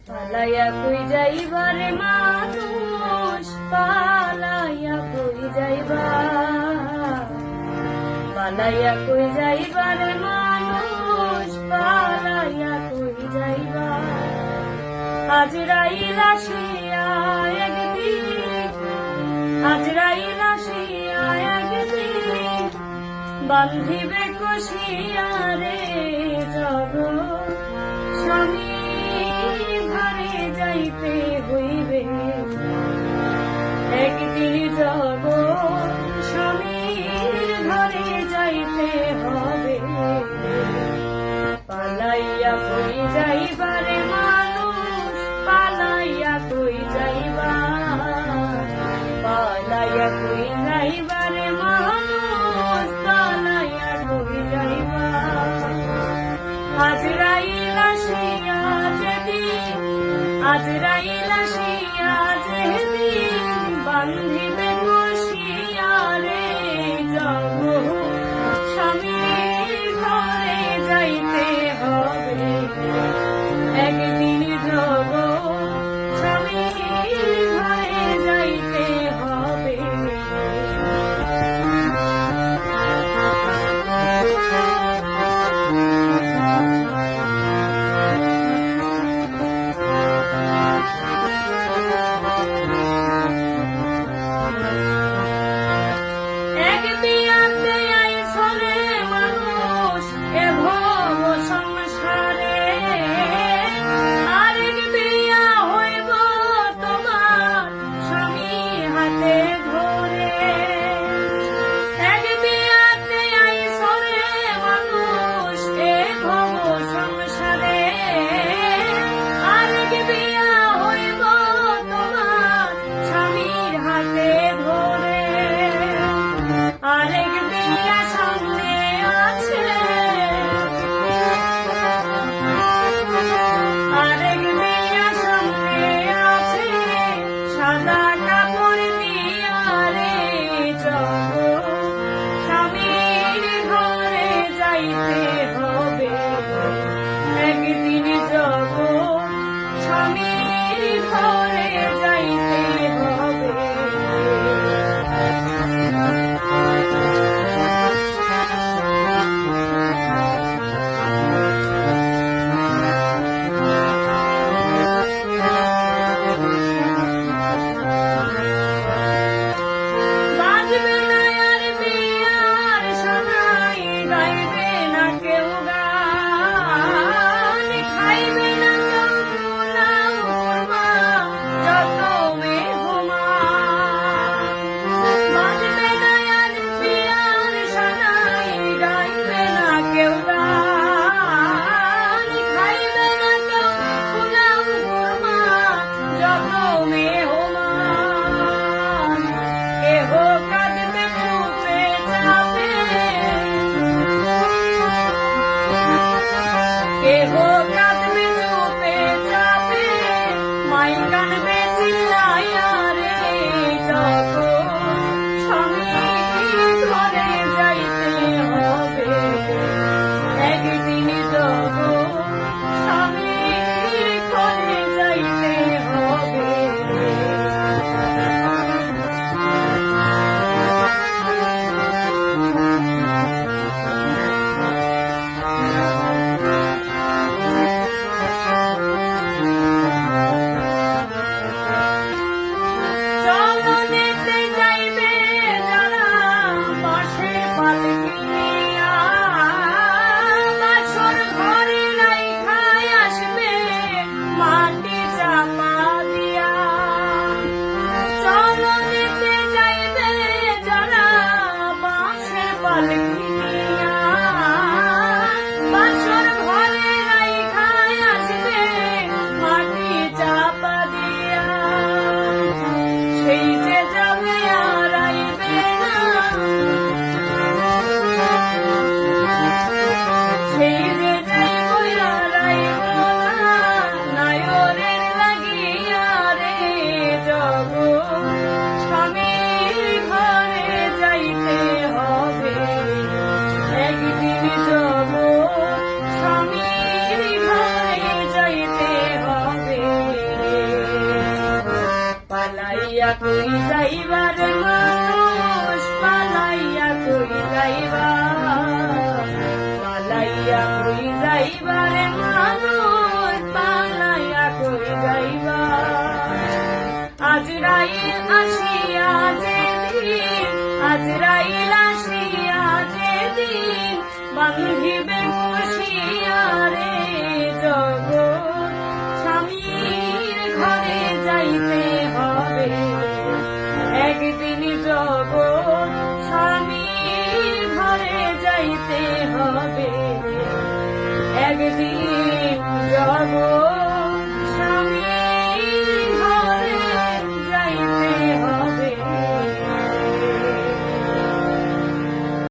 পালাইয়া কই যাইবারে মানুষ, পালাইয়া কই যাইবা, পালাইয়া কই যাইবারে মানুষ, পালাইয়া কই যাইবা। আজরাইল আসিয়া একদিন, আজরাইল আসিয়া একদিন, বান্ধিবে কষিয়া রে জগ, স্বামী ঘরে যাইতে হইবে একদিন, জগ স্বামীর ঘরে যাইতে হবে। পালাইয়া কই যাইবারে মানুষ, পালাইয়া কই যাইবা, পালাইয়া কই যাইবারে মানুষ, পালাইয়া কই যাইবা। আজরাইল আসিয়া যেদিন, আজরাইল আসিয়া যেদিন, বান্ধিবে কষিয়া রে জগ, স্বামীর ঘরে যাইতে হবে একদিন, জগ স্বামীর ঘরে যাইতে হবে। কই যাইবার মানুষ পালাইয়া কই যাইবা পালাইয়া কই যাইবার মানুষ পালাইয়া কই যাইবা আজরাইল আসিয়া যেদিন আজরাইল আসিয়া যেদিন বান্ধিবে বসিয়া রে জগৎ স্বামীর ঘরে যাইতে হবে একদিন জগৎ স্বামীর ঘরে যাইতে হবে একদিন জগৎ